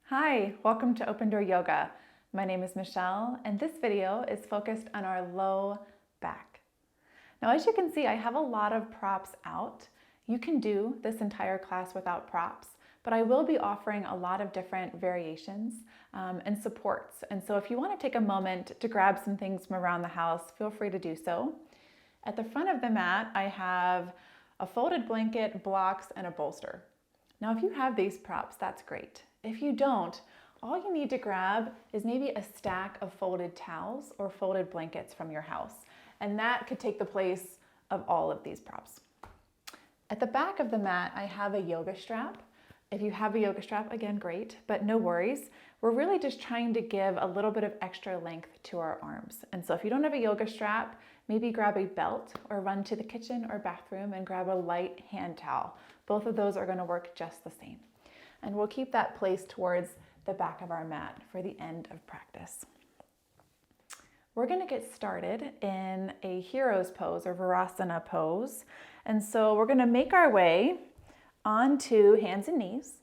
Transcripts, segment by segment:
Hi, welcome to Open Door Yoga. My name is Michelle, and this video is focused on our low back. Now, as you can see, I have a lot of props out. You can do this entire class without props, but I will be offering a lot of different variations and supports. And so if you want to take a moment to grab some things from around the house, feel free to do so. At the front of the mat, I have a folded blanket, blocks, and a bolster. Now, if you have these props, that's great. If you don't, all you need to grab is maybe a stack of folded towels or folded blankets from your house, and that could take the place of all of these props. At the back of the mat, I have a yoga strap. If you have a yoga strap, again, great, but no worries. We're really just trying to give a little bit of extra length to our arms. And so if you don't have a yoga strap, maybe grab a belt or run to the kitchen or bathroom and grab a light hand towel. Both of those are going to work just the same. And we'll keep that placed towards the back of our mat for the end of practice. We're going to get started in a hero's pose or Virasana pose. And so we're going to make our way onto hands and knees,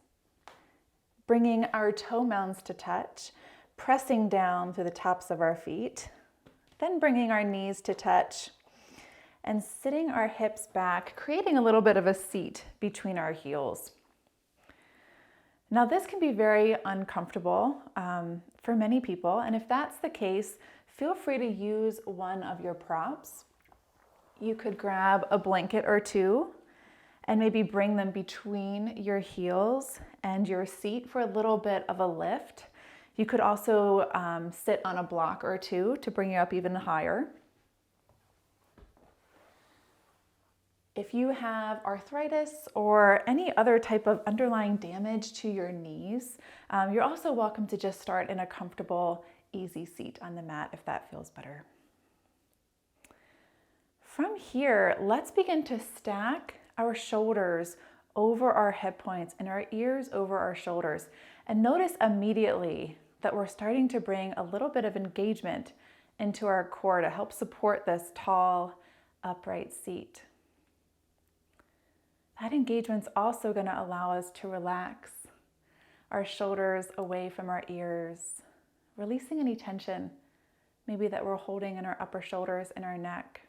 bringing our toe mounds to touch, pressing down through the tops of our feet, then bringing our knees to touch and sitting our hips back, creating a little bit of a seat between our heels. Now, this can be very uncomfortable for many people, and if that's the case, feel free to use one of your props. You could grab a blanket or two and maybe bring them between your heels and your seat for a little bit of a lift. You could also sit on a block or two to bring you up even higher. If you have arthritis or any other type of underlying damage to your knees, you're also welcome to just start in a comfortable, easy seat on the mat if that feels better. From here, let's begin to stack our shoulders over our hip points and our ears over our shoulders. And notice immediately that we're starting to bring a little bit of engagement into our core to help support this tall, upright seat. That engagement's also going to allow us to relax our shoulders away from our ears, releasing any tension maybe that we're holding in our upper shoulders and our neck.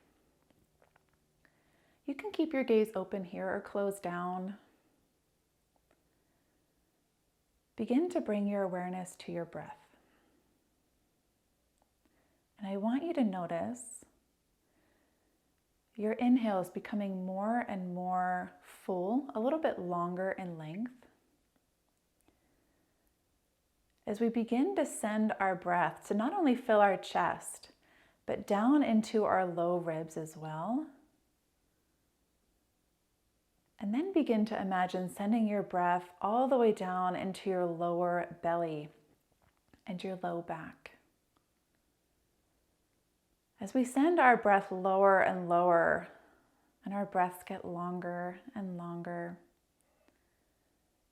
You can keep your gaze open here or close down. Begin to bring your awareness to your breath. And I want you to notice your inhale is becoming more and more full, a little bit longer in length. As we begin to send our breath to not only fill our chest, but down into our low ribs as well. And then begin to imagine sending your breath all the way down into your lower belly and your low back. As we send our breath lower and lower, and our breaths get longer and longer,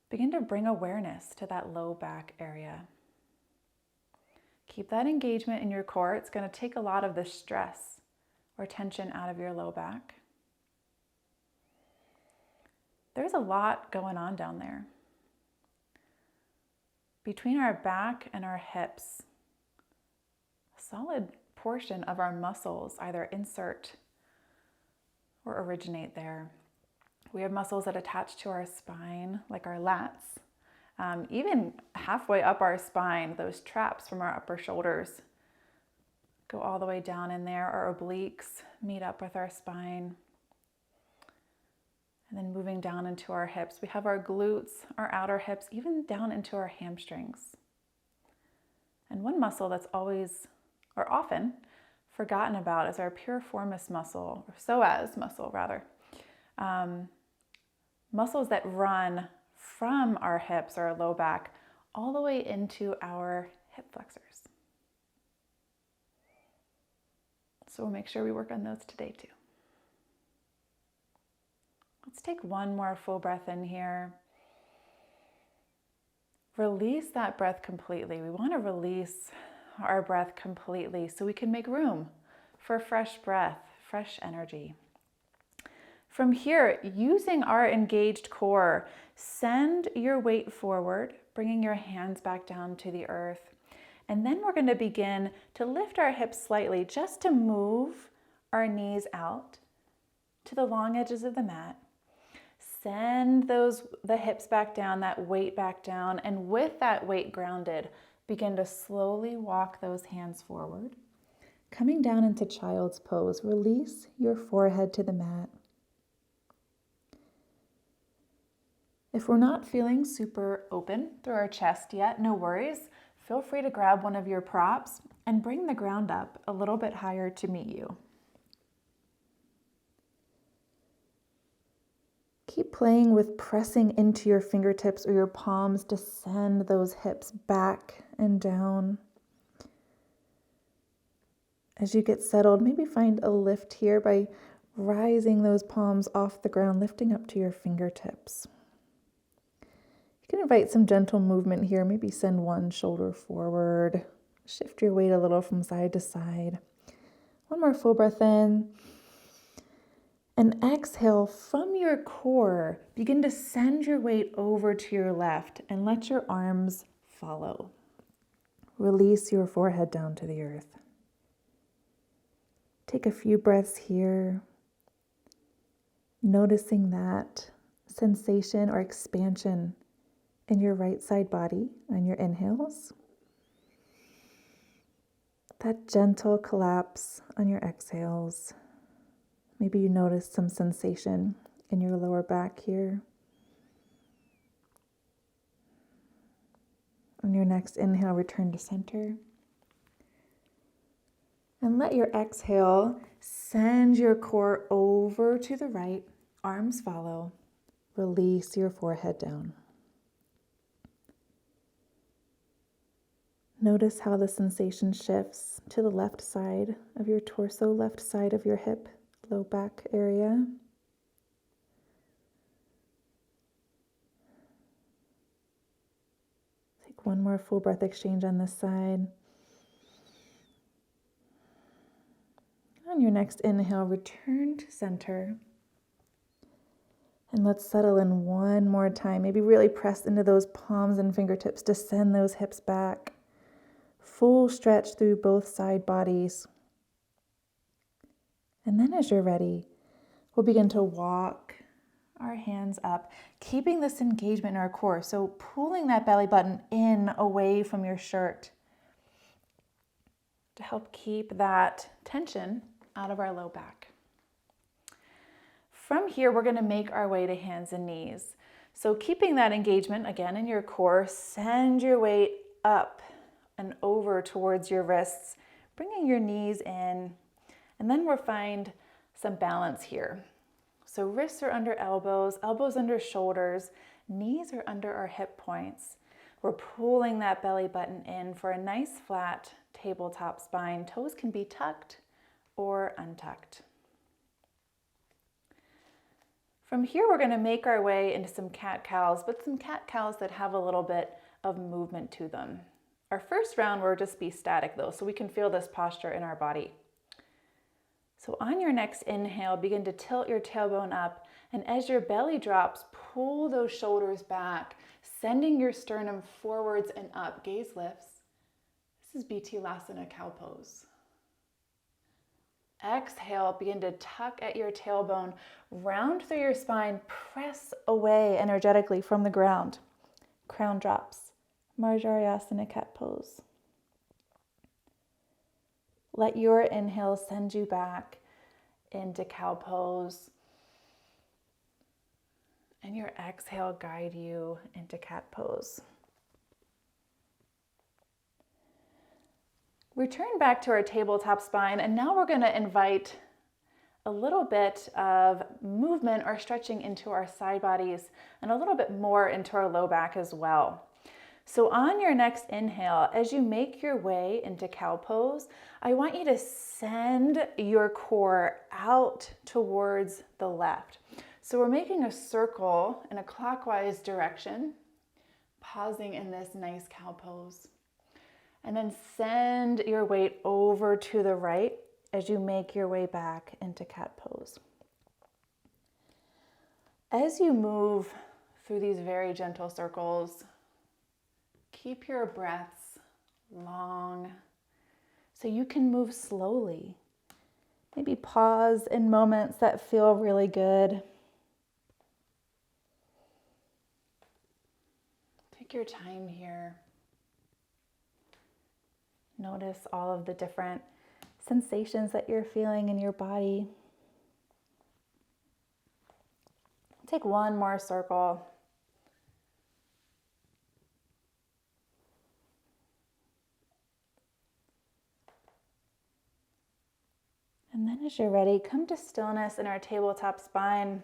begin to bring awareness to that low back area. Keep that engagement in your core. It's going to take a lot of the stress or tension out of your low back. There's a lot going on down there. Between our back and our hips, a solid portion of our muscles either insert or originate there. We have muscles that attach to our spine, like our lats. Even halfway up our spine, those traps from our upper shoulders go all the way down in there. Our obliques meet up with our spine. And then moving down into our hips, we have our glutes, our outer hips, even down into our hamstrings. And one muscle that's always, or often, forgotten about is our piriformis muscle, or psoas muscle rather. Muscles that run from our hips or our low back all the way into our hip flexors. So we'll make sure we work on those today too. Let's take one more full breath in here. Release that breath completely. We want to release our breath completely so we can make room for fresh breath, fresh energy. From here, using our engaged core, send your weight forward, bringing your hands back down to the earth. And then we're going to begin to lift our hips slightly just to move our knees out to the long edges of the mat. Send the hips back down, that weight back down, and with that weight grounded, begin to slowly walk those hands forward. Coming down into child's pose, release your forehead to the mat. If we're not feeling super open through our chest yet, no worries. Feel free to grab one of your props and bring the ground up a little bit higher to meet you. Keep playing with pressing into your fingertips or your palms to send those hips back and down. As you get settled, maybe find a lift here by rising those palms off the ground, lifting up to your fingertips. You can invite some gentle movement here. Maybe send one shoulder forward. Shift your weight a little from side to side. One more full breath in. And exhale from your core. Begin to send your weight over to your left and let your arms follow. Release your forehead down to the earth. Take a few breaths here, noticing that sensation or expansion in your right side body on your inhales. That gentle collapse on your exhales. Maybe you notice some sensation in your lower back here. On your next inhale, return to center. And let your exhale send your core over to the right, arms follow. Release your forehead down. Notice how the sensation shifts to the left side of your torso, left side of your hip, low back area. Take one more full breath exchange on this side. On your next inhale, return to center. And let's settle in one more time. Maybe really press into those palms and fingertips to send those hips back. Full stretch through both side bodies. And then as you're ready, we'll begin to walk our hands up, keeping this engagement in our core. So pulling that belly button in away from your shirt to help keep that tension out of our low back. From here, we're going to make our way to hands and knees. So keeping that engagement again in your core, send your weight up and over towards your wrists, bringing your knees in. And then we'll find some balance here. So wrists are under elbows, elbows under shoulders, knees are under our hip points. We're pulling that belly button in for a nice flat tabletop spine. Toes can be tucked or untucked. From here, we're going to make our way into some cat-cows, but some cat-cows that have a little bit of movement to them. Our first round will just be static though, so we can feel this posture in our body. So on your next inhale, begin to tilt your tailbone up, and as your belly drops, pull those shoulders back, sending your sternum forwards and up. Gaze lifts. This is Uttanasana cow pose. Exhale, begin to tuck at your tailbone, round through your spine, press away energetically from the ground. Crown drops. Marjarayasana cat pose. Let your inhale send you back into cow pose, and your exhale guide you into cat pose. Return back to our tabletop spine, and now we're going to invite a little bit of movement or stretching into our side bodies and a little bit more into our low back as well. So on your next inhale, as you make your way into cow pose, I want you to send your core out towards the left. So we're making a circle in a clockwise direction, pausing in this nice cow pose. And then send your weight over to the right as you make your way back into cat pose. As you move through these very gentle circles, Keep your breaths long so you can move slowly. Maybe pause in moments that feel really good. Take your time here. Notice all of the different sensations that you're feeling in your body. Take one more circle. And then as you're ready, come to stillness in our tabletop spine.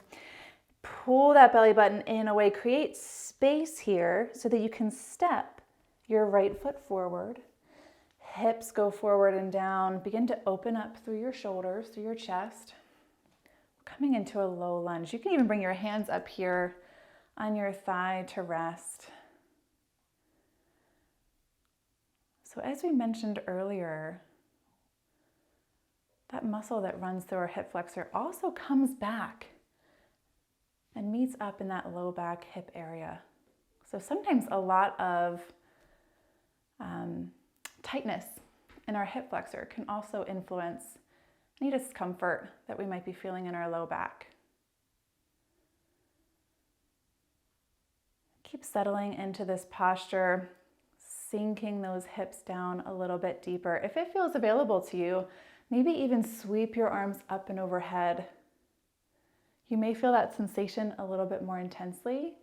Pull that belly button in away. Create space here so that you can step your right foot forward. Hips go forward and down. Begin to open up through your shoulders, through your chest. Coming into a low lunge. You can even bring your hands up here on your thigh to rest. So as we mentioned earlier, that muscle that runs through our hip flexor also comes back and meets up in that low back hip area. So sometimes a lot of tightness in our hip flexor can also influence any discomfort that we might be feeling in our low back. Keep settling into this posture, sinking those hips down a little bit deeper. If it feels available to you, maybe even sweep your arms up and overhead. You may feel that sensation a little bit more intensely.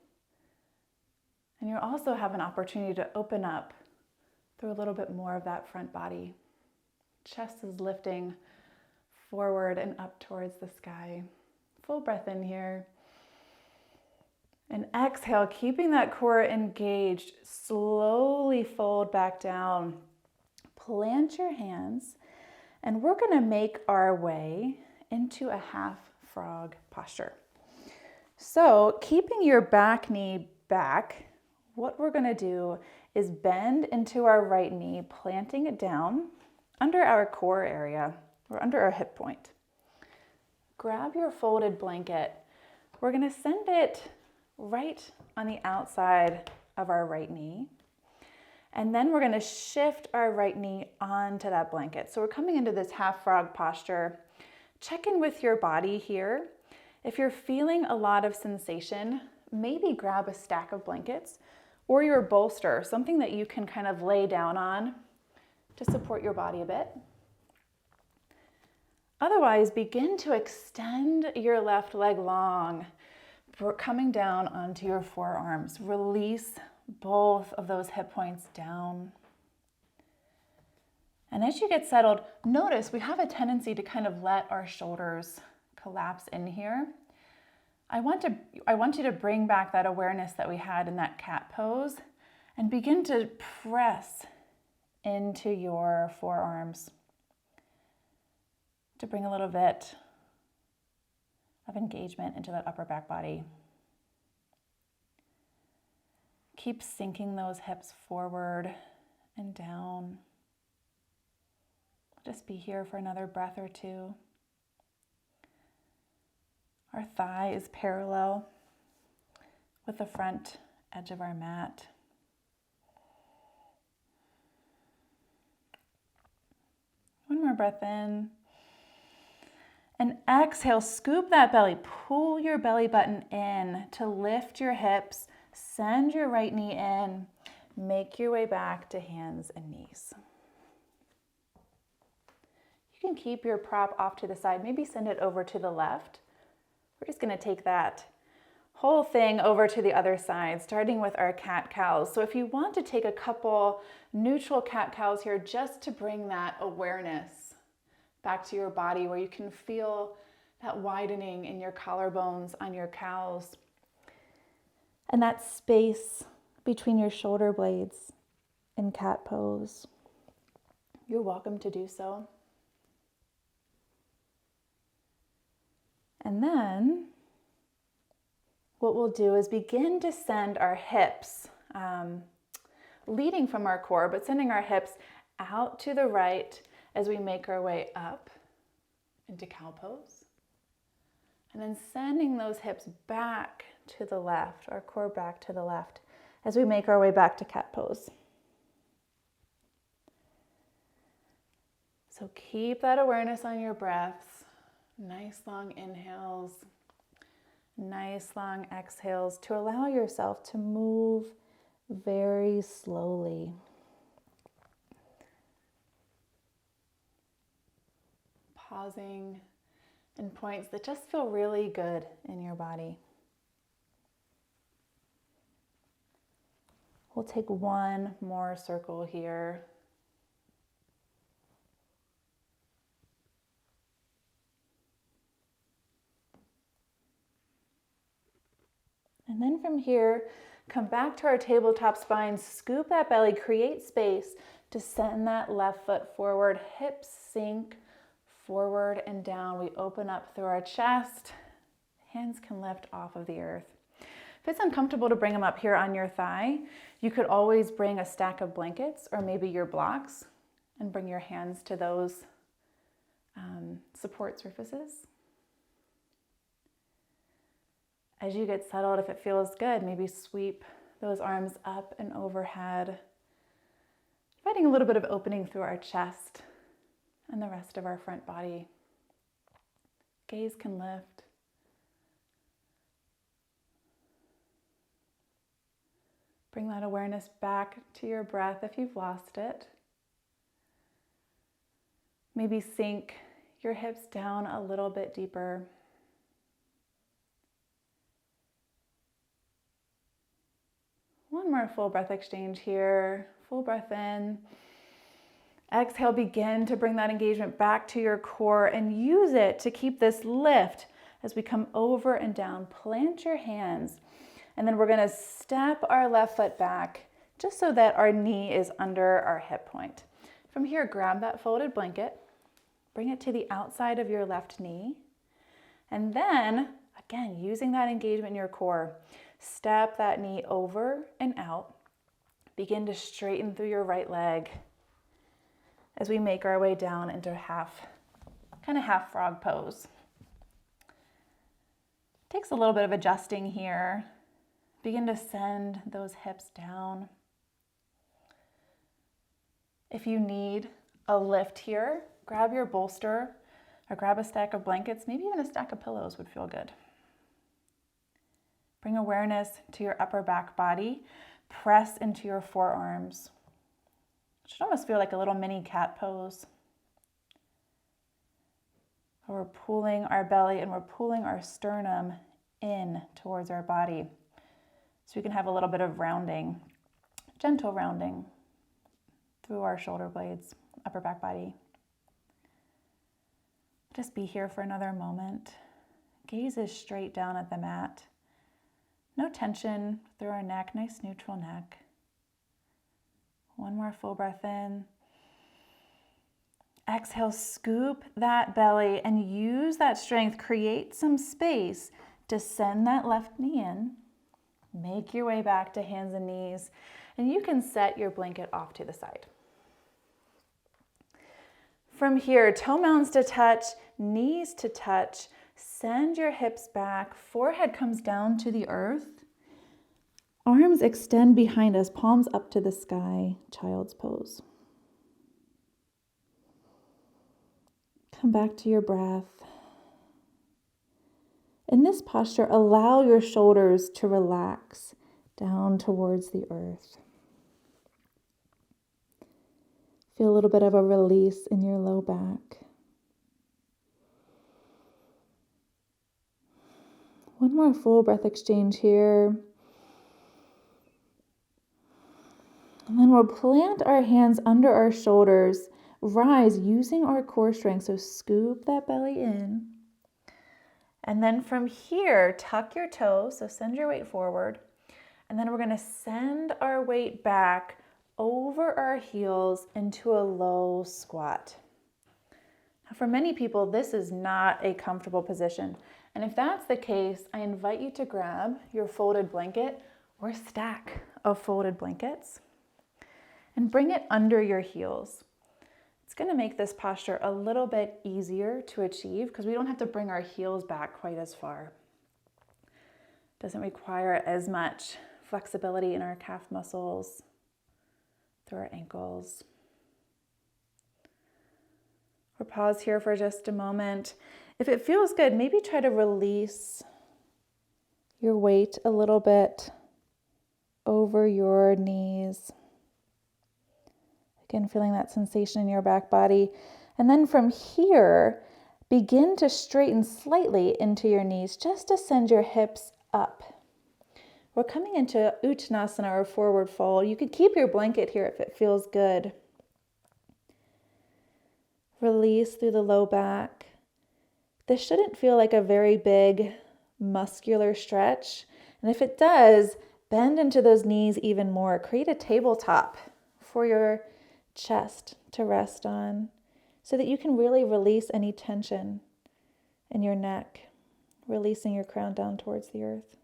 And you'll also have an opportunity to open up through a little bit more of that front body. Chest is lifting forward and up towards the sky. Full breath in here. And exhale, keeping that core engaged. Slowly fold back down. Plant your hands. And we're going to make our way into a half frog posture. So keeping your back knee back, what we're going to do is bend into our right knee, planting it down under our core area or under our hip point. Grab your folded blanket. We're going to send it right on the outside of our right knee. And then we're going to shift our right knee onto that blanket. So we're coming into this half frog posture. Check in with your body here. If you're feeling a lot of sensation, maybe grab a stack of blankets or your bolster, something that you can kind of lay down on to support your body a bit. Otherwise, begin to extend your left leg long, coming down onto your forearms. Release both of those hip points down. And as you get settled, notice we have a tendency to kind of let our shoulders collapse in here. I want you to bring back that awareness that we had in that cat pose and begin to press into your forearms to bring a little bit of engagement into that upper back body. Keep sinking those hips forward and down. Just be here for another breath or two. Our thigh is parallel with the front edge of our mat. One more breath in. And exhale, scoop that belly. Pull your belly button in to lift your hips. Send your right knee in. Make your way back to hands and knees. You can keep your prop off to the side. Maybe send it over to the left. We're just going to take that whole thing over to the other side, starting with our cat-cows. So if you want to take a couple neutral cat-cows here just to bring that awareness back to your body where you can feel that widening in your collarbones on your cows and that space between your shoulder blades in cat pose. You're welcome to do so. And then what we'll do is begin to send our hips, leading from our core, but sending our hips out to the right as we make our way up into cow pose. And then sending those hips back to the left, our core back to the left, as we make our way back to cat pose. So keep that awareness on your breaths. Nice long inhales, nice long exhales to allow yourself to move very slowly. Pausing in points that just feel really good in your body. We'll take one more circle here. And then from here, come back to our tabletop spine, scoop that belly, create space to send that left foot forward, hips sink forward and down. We open up through our chest. Hands can lift off of the earth. If it's uncomfortable to bring them up here on your thigh, you could always bring a stack of blankets or maybe your blocks and bring your hands to those support surfaces. As you get settled, if it feels good, maybe sweep those arms up and overhead, providing a little bit of opening through our chest and the rest of our front body. Gaze can lift. Bring that awareness back to your breath if you've lost it. Maybe sink your hips down a little bit deeper. One more full breath exchange here. Full breath in. Exhale, begin to bring that engagement back to your core and use it to keep this lift as we come over and down. Plant your hands, and then we're going to step our left foot back just so that our knee is under our hip point. From here, grab that folded blanket, bring it to the outside of your left knee, and then, again, using that engagement in your core, step that knee over and out. Begin to straighten through your right leg as we make our way down into half frog pose. Takes a little bit of adjusting here. Begin to send those hips down. If you need a lift here, grab your bolster or grab a stack of blankets, maybe even a stack of pillows would feel good. Bring awareness to your upper back body. Press into your forearms. It should almost feel like a little mini cat pose. We're pulling our belly and we're pulling our sternum in towards our body. So we can have a little bit of rounding, gentle rounding through our shoulder blades, upper back body. Just be here for another moment. Gaze is straight down at the mat. No tension through our neck, nice neutral neck. One more full breath in. Exhale, scoop that belly and use that strength. Create some space to send that left knee in. Make your way back to hands and knees, and you can set your blanket off to the side. From here, toe mounds to touch, knees to touch. Send your hips back, forehead comes down to the earth. Arms extend behind us, palms up to the sky, child's pose. Come back to your breath. In this posture, allow your shoulders to relax down towards the earth. Feel a little bit of a release in your low back. One more full breath exchange here. And then we'll plant our hands under our shoulders, rise using our core strength. So scoop that belly in. And then from here, tuck your toes. So send your weight forward. And then we're going to send our weight back over our heels into a low squat. Now, for many people, this is not a comfortable position. And if that's the case, I invite you to grab your folded blanket or stack of folded blankets and bring it under your heels. It's going to make this posture a little bit easier to achieve because we don't have to bring our heels back quite as far. Doesn't require as much flexibility in our calf muscles, through our ankles. Or pause here for just a moment. If it feels good, maybe try to release your weight a little bit over your knees. Again, feeling that sensation in your back body. And then from here, begin to straighten slightly into your knees, just to send your hips up. We're coming into Uttanasana or forward fold. You could keep your blanket here if it feels good. Release through the low back. This shouldn't feel like a very big muscular stretch. And if it does, bend into those knees even more. Create a tabletop for your chest to rest on so that you can really release any tension in your neck, releasing your crown down towards the earth.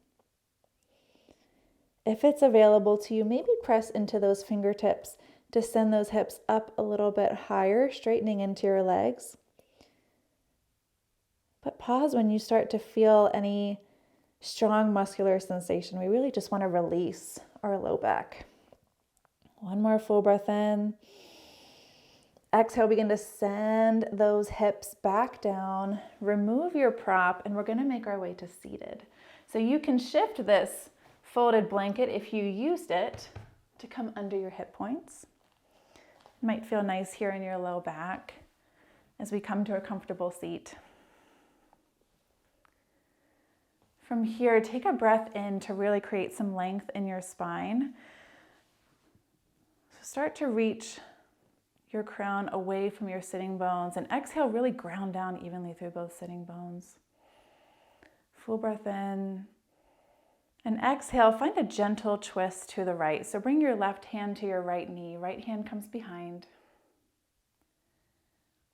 If it's available to you, maybe press into those fingertips to send those hips up a little bit higher, straightening into your legs. But pause when you start to feel any strong muscular sensation. We really just want to release our low back. One more full breath in. Exhale, begin to send those hips back down. Remove your prop, and we're going to make our way to seated. So you can shift this folded blanket, if you used it, to come under your hip points. It might feel nice here in your low back as we come to a comfortable seat. From here, take a breath in to really create some length in your spine. So start to reach your crown away from your sitting bones, and exhale, really ground down evenly through both sitting bones. Full breath in. And exhale, find a gentle twist to the right. So bring your left hand to your right knee. Right hand comes behind.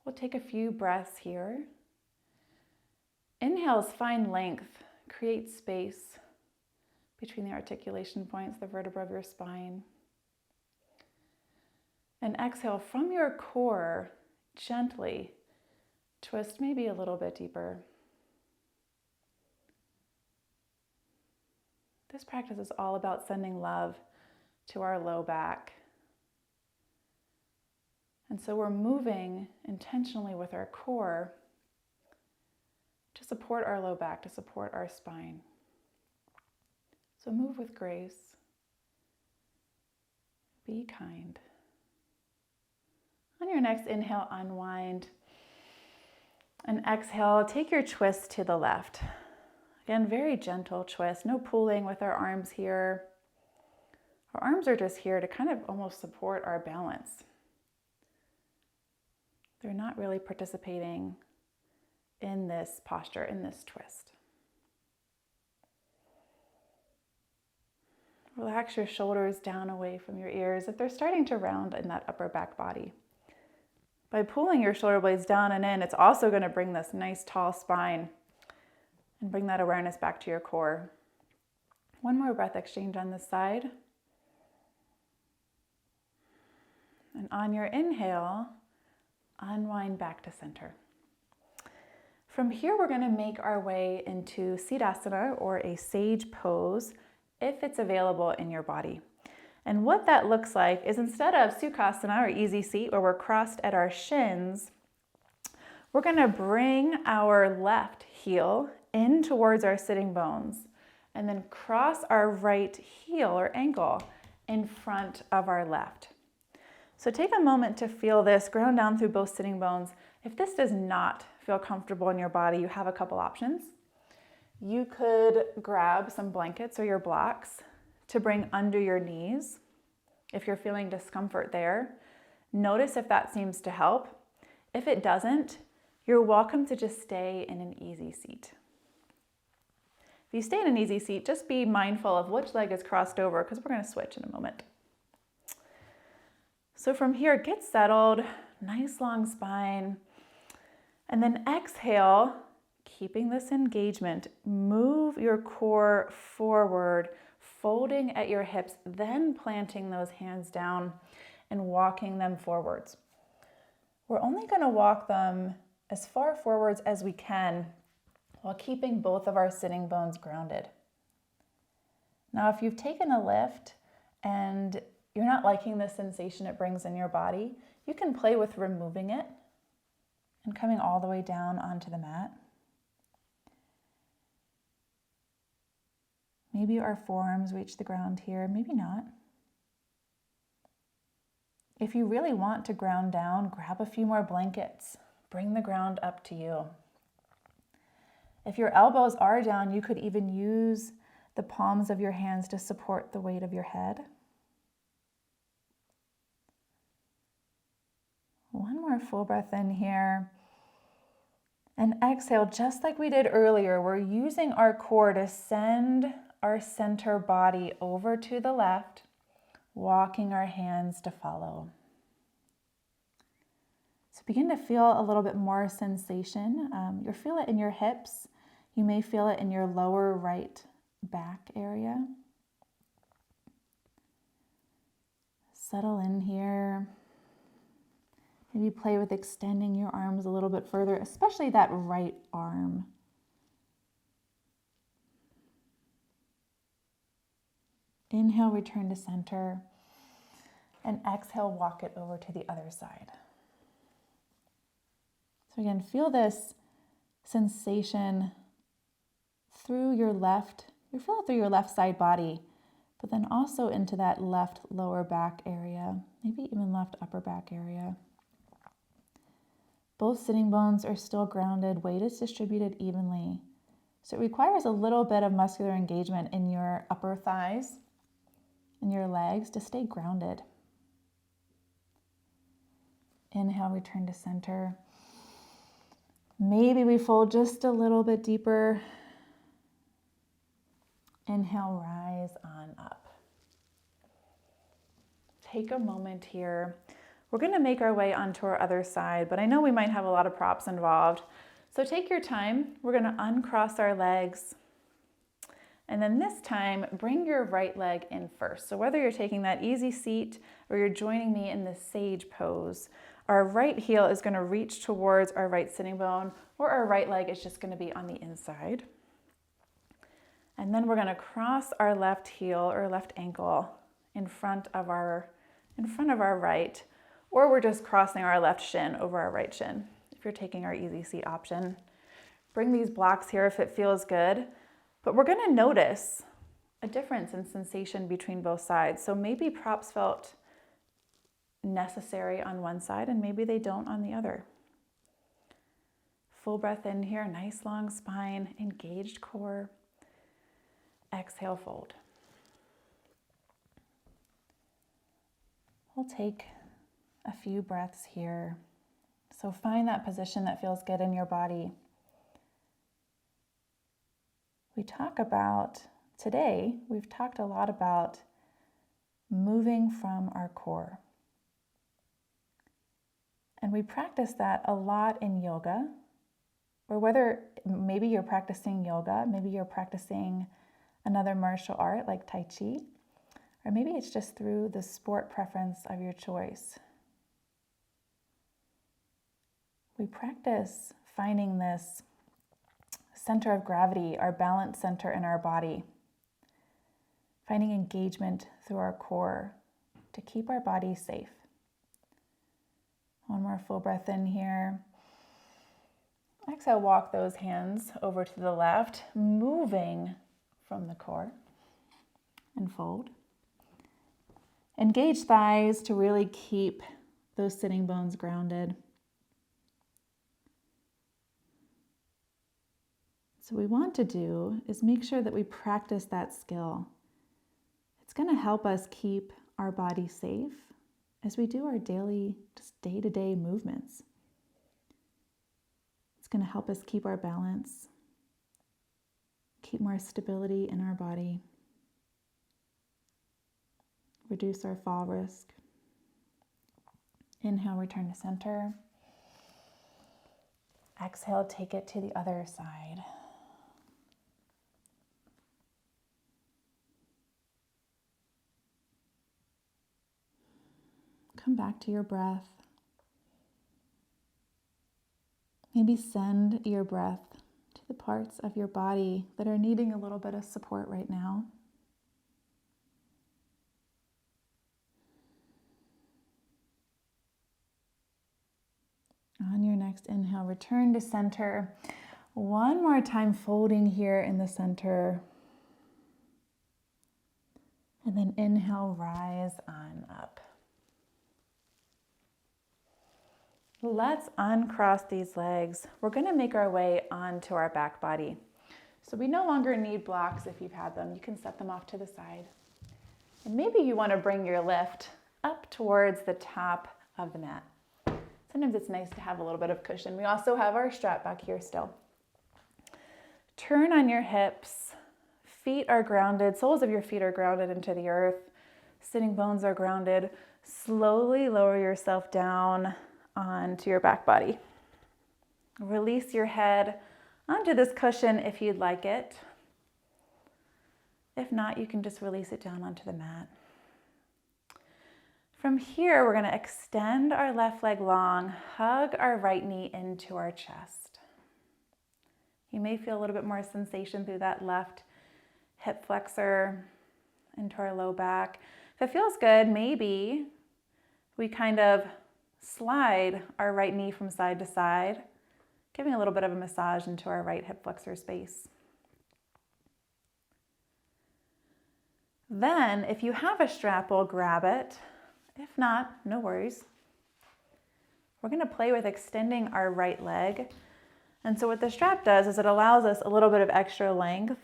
We'll take a few breaths here. Inhales, find length. Create space between the articulation points, the vertebra of your spine. And exhale, from your core, gently twist maybe a little bit deeper. This practice is all about sending love to our low back. And so we're moving intentionally with our core to support our low back, to support our spine. So move with grace. Be kind. On your next inhale, unwind. And exhale, take your twist to the left. Again, very gentle twist, no pulling with our arms here. Our arms are just here to kind of almost support our balance. They're not really participating in this posture, in this twist. Relax your shoulders down away from your ears if they're starting to round in that upper back body. By pulling your shoulder blades down and in, it's also going to bring this nice tall spine and bring that awareness back to your core. One more breath exchange on this side. And on your inhale, unwind back to center. From here, we're going to make our way into Siddhasana, or a sage pose, if it's available in your body. And what that looks like is, instead of Sukhasana, or easy seat, where we're crossed at our shins, we're going to bring our left heel in towards our sitting bones and then cross our right heel or ankle in front of our left. So take a moment to feel this, ground down through both sitting bones. If this does not feel comfortable in your body, you have a couple options. You could grab some blankets or your blocks to bring under your knees if you're feeling discomfort there. Notice if that seems to help. If it doesn't, you're welcome to just stay in an easy seat. If you stay in an easy seat, just be mindful of which leg is crossed over, because we're going to switch in a moment. So from here, get settled, nice long spine, and then exhale, keeping this engagement. Move your core forward, folding at your hips, then planting those hands down and walking them forwards. We're only going to walk them as far forwards as we can while keeping both of our sitting bones grounded. Now, if you've taken a lift and you're not liking the sensation it brings in your body, you can play with removing it and coming all the way down onto the mat. Maybe our forearms reach the ground here, maybe not. If you really want to ground down, grab a few more blankets. Bring the ground up to you. If your elbows are down, you could even use the palms of your hands to support the weight of your head. One more full breath in here. And exhale, just like we did earlier, we're using our core to send our center body over to the left, walking our hands to follow. So begin to feel a little bit more sensation. You'll feel it in your hips. You may feel it in your lower right back area. Settle in here. Maybe play with extending your arms a little bit further, especially that right arm. Inhale, return to center. And exhale, walk it over to the other side. So again, feel this sensation through your left, you feel it through your left side body, but then also into that left lower back area, maybe even left upper back area. Both sitting bones are still grounded, weight is distributed evenly. So it requires a little bit of muscular engagement in your upper thighs and your legs to stay grounded. Inhale, return to center. Maybe we fold just a little bit deeper. Inhale, rise on up. Take a moment here. We're going to make our way onto our other side, but I know we might have a lot of props involved. So take your time. We're going to uncross our legs. And then this time, bring your right leg in first. So whether you're taking that easy seat or you're joining me in the sage pose, our right heel is going to reach towards our right sitting bone, or our right leg is just going to be on the inside. And then we're going to cross our left heel or left ankle in front of our right, or we're just crossing our left shin over our right shin if you're taking our easy seat option. Bring these blocks here if it feels good, but we're going to notice a difference in sensation between both sides. So maybe props felt necessary on one side and maybe they don't on the other. Full breath in here, nice long spine, engaged core. Exhale, fold. We'll take a few breaths here. So find that position that feels good in your body. Today, we've talked a lot about moving from our core. And we practice that a lot in yoga, or whether maybe you're practicing yoga, maybe you're practicing another martial art like Tai Chi, or maybe it's just through the sport preference of your choice. We practice finding this center of gravity, our balance center in our body, finding engagement through our core to keep our body safe. One more full breath in here. Exhale, walk those hands over to the left, moving from the core, and fold. Engage thighs to really keep those sitting bones grounded. So what we want to do is make sure that we practice that skill. It's going to help us keep our body safe as we do our daily, just day-to-day movements. It's going to help us keep our balance, keep more stability in our body, reduce our fall risk. Inhale, return to center. Exhale, take it to the other side. Come back to your breath. Maybe send your breath to the parts of your body that are needing a little bit of support right now. On your next next inhale, return to center. One more time, folding here in the center. And then inhale, rise on up. Let's uncross these legs. We're going to make our way onto our back body. So we no longer need blocks if you've had them. You can set them off to the side. And maybe you want to bring your lift up towards the top of the mat. Sometimes it's nice to have a little bit of cushion. We also have our strap back here still. Turn on your hips. Feet are grounded. Soles of your feet are grounded into the earth. Sitting bones are grounded. Slowly lower yourself down onto your back body. Release your head onto this cushion if you'd like it. If not, you can just release it down onto the mat. From here, we're going to extend our left leg long, hug our right knee into our chest. You may feel a little bit more sensation through that left hip flexor into our low back. If it feels good, maybe we kind of slide our right knee from side to side, giving a little bit of a massage into our right hip flexor space. Then, if you have a strap, we'll grab it. If not, no worries. We're going to play with extending our right leg. And so what the strap does is it allows us a little bit of extra length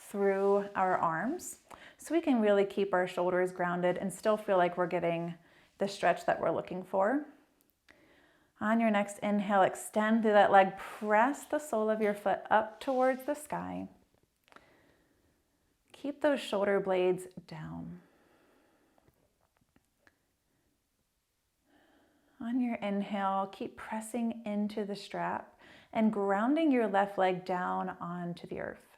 through our arms, so we can really keep our shoulders grounded and still feel like we're getting the stretch that we're looking for. On your next inhale, extend through that leg. Press the sole of your foot up towards the sky. Keep those shoulder blades down. On your inhale, keep pressing into the strap and grounding your left leg down onto the earth.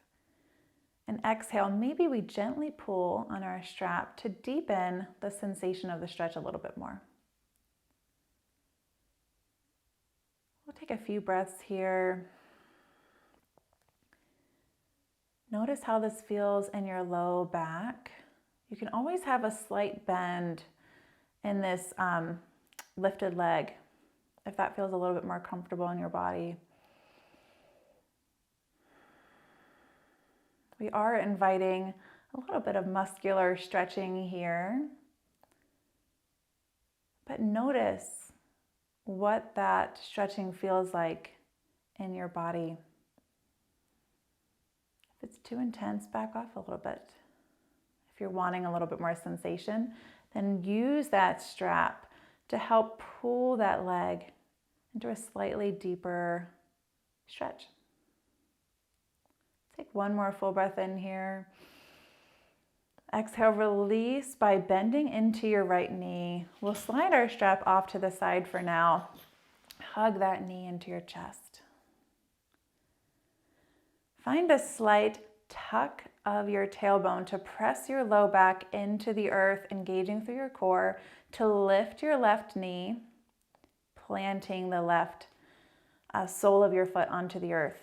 And exhale, maybe we gently pull on our strap to deepen the sensation of the stretch a little bit more. We'll take a few breaths here. Notice how this feels in your low back. You can always have a slight bend in this lifted leg if that feels a little bit more comfortable in your body. We are inviting a little bit of muscular stretching here, but notice what that stretching feels like in your body. If it's too intense, back off a little bit. If you're wanting a little bit more sensation, then use that strap to help pull that leg into a slightly deeper stretch. Take one more full breath in here. Exhale, release by bending into your right knee. We'll slide our strap off to the side for now. Hug that knee into your chest. Find a slight tuck of your tailbone to press your low back into the earth, engaging through your core, to lift your left knee, planting the left sole of your foot onto the earth.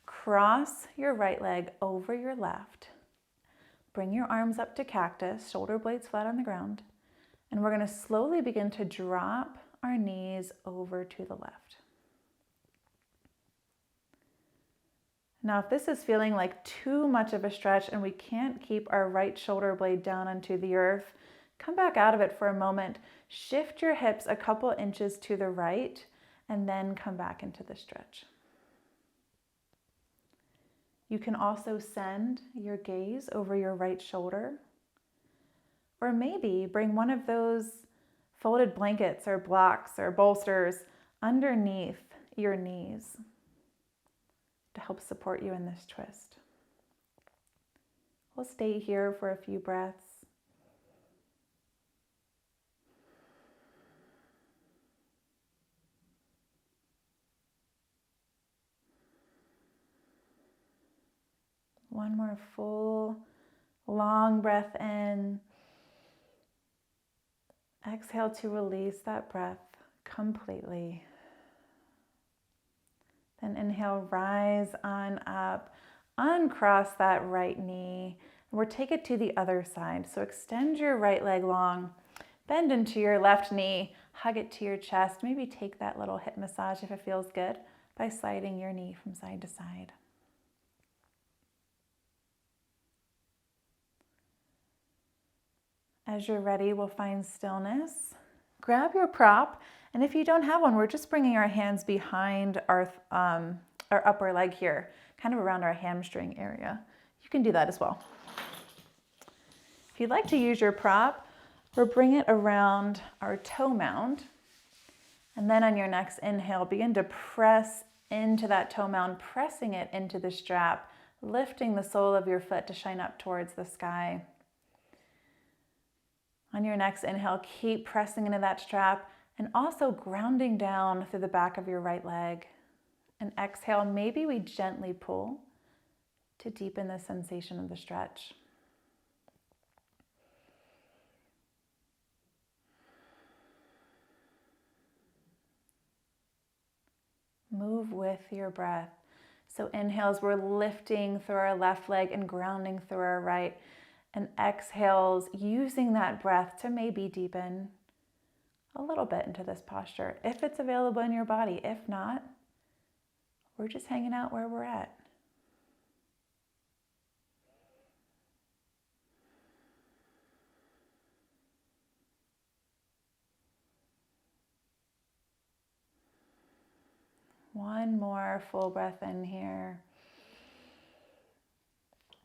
Cross your right leg over your left. Bring your arms up to cactus, shoulder blades flat on the ground. And we're going to slowly begin to drop our knees over to the left. Now, if this is feeling like too much of a stretch and we can't keep our right shoulder blade down onto the earth, come back out of it for a moment. Shift your hips a couple inches to the right and then come back into the stretch. You can also send your gaze over your right shoulder, or maybe bring one of those folded blankets or blocks or bolsters underneath your knees to help support you in this twist. We'll stay here for a few breaths. One more full, long breath in. Exhale to release that breath completely. Then inhale, rise on up, uncross that right knee. We'll take it to the other side. So extend your right leg long, bend into your left knee, hug it to your chest. Maybe take that little hip massage if it feels good by sliding your knee from side to side. As you're ready, we'll find stillness. Grab your prop, and if you don't have one, we're just bringing our hands behind our upper leg here, kind of around our hamstring area. You can do that as well. If you'd like to use your prop, we'll bring it around our toe mound, and then on your next inhale, begin to press into that toe mound, pressing it into the strap, lifting the sole of your foot to shine up towards the sky. On your next inhale, keep pressing into that strap and also grounding down through the back of your right leg. And exhale, maybe we gently pull to deepen the sensation of the stretch. Move with your breath. So inhales, we're lifting through our left leg and grounding through our right. And exhales, using that breath to maybe deepen a little bit into this posture, if it's available in your body. If not, we're just hanging out where we're at. One more full breath in here.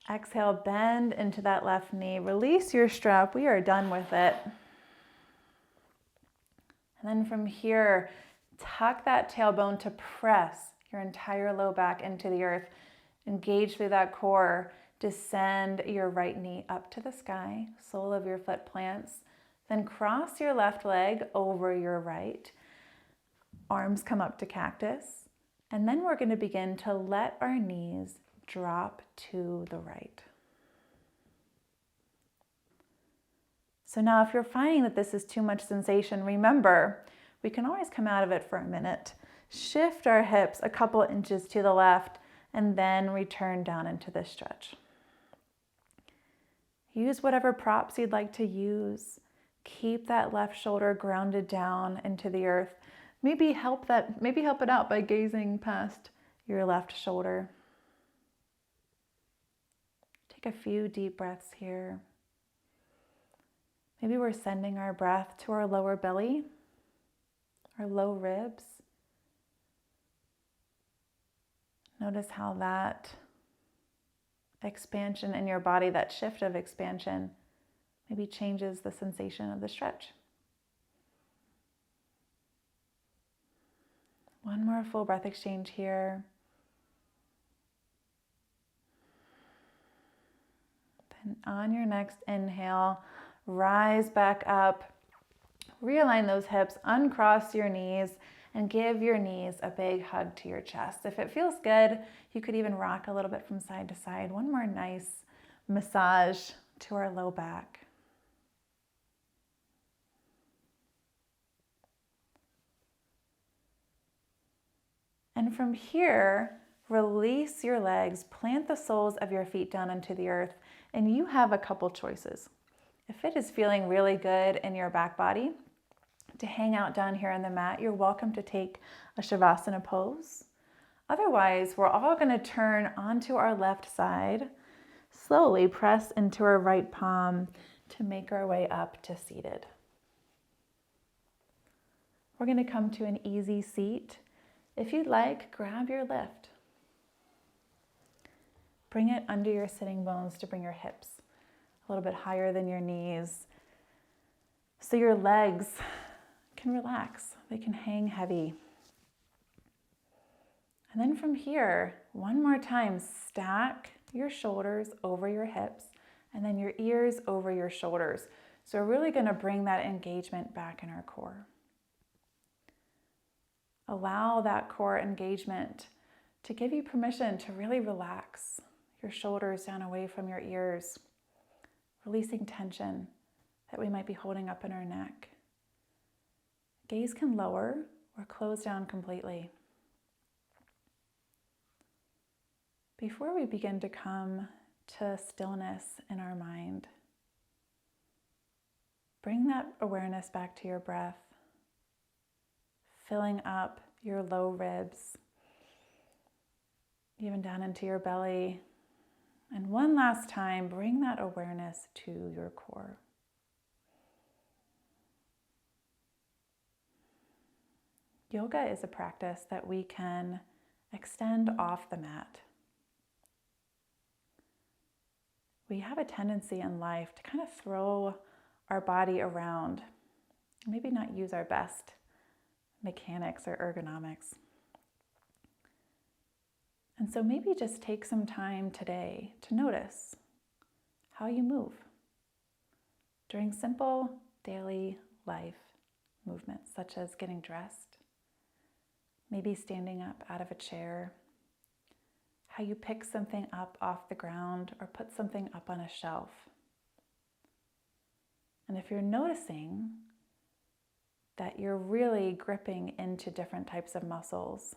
Exhale, bend into that left knee. Release your strap. We are done with it. And then from here, tuck that tailbone to press your entire low back into the earth. Engage through that core. Descend your right knee up to the sky. Sole of your foot plants. Then cross your left leg over your right. Arms come up to cactus. And then we're going to begin to let our knees drop to the right. So now if you're finding that this is too much sensation, remember, we can always come out of it for a minute. Shift our hips a couple inches to the left and then return down into this stretch. Use whatever props you'd like to use. Keep that left shoulder grounded down into the earth. Maybe help it out by gazing past your left shoulder. Take a few deep breaths here. Maybe we're sending our breath to our lower belly, our low ribs. Notice how that expansion in your body, that shift of expansion, maybe changes the sensation of the stretch. One more full breath exchange here. Then on your next inhale, rise back up, realign those hips, uncross your knees, and give your knees a big hug to your chest. If it feels good, you could even rock a little bit from side to side. One more nice massage to our low back. And from here, release your legs, plant the soles of your feet down into the earth, and you have a couple choices. If it is feeling really good in your back body to hang out down here on the mat, you're welcome to take a Shavasana pose. Otherwise, we're all going to turn onto our left side, slowly press into our right palm to make our way up to seated. We're going to come to an easy seat. If you'd like, grab your lift. Bring it under your sitting bones to bring your hips a little bit higher than your knees, so your legs can relax. They can hang heavy. And then from here, one more time, stack your shoulders over your hips and then your ears over your shoulders. So we're really going to bring that engagement back in our core. Allow that core engagement to give you permission to really relax your shoulders down away from your ears, releasing tension that we might be holding up in our neck. Gaze can lower or close down completely. Before we begin to come to stillness in our mind, bring that awareness back to your breath. filling up your low ribs, even down into your belly. And one last time, bring that awareness to your core. Yoga is a practice that we can extend off the mat. We have a tendency in life to kind of throw our body around, maybe not use our best mechanics or ergonomics. And so maybe just take some time today to notice how you move during simple daily life movements, such as getting dressed, maybe standing up out of a chair, how you pick something up off the ground or put something up on a shelf. And if you're noticing that you're really gripping into different types of muscles,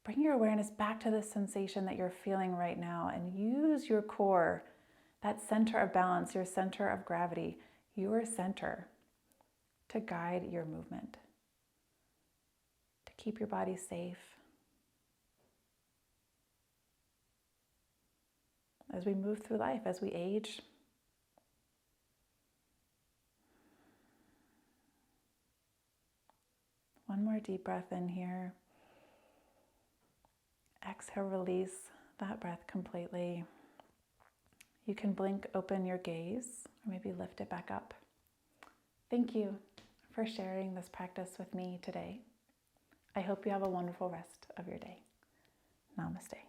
bring your awareness back to the sensation that you're feeling right now and use your core, that center of balance, your center of gravity, your center, to guide your movement, to keep your body safe. As we move through life, as we age, one more deep breath in here. Exhale, release that breath completely. You can blink open your gaze, or maybe lift it back up. Thank you for sharing this practice with me today. I hope you have a wonderful rest of your day. Namaste.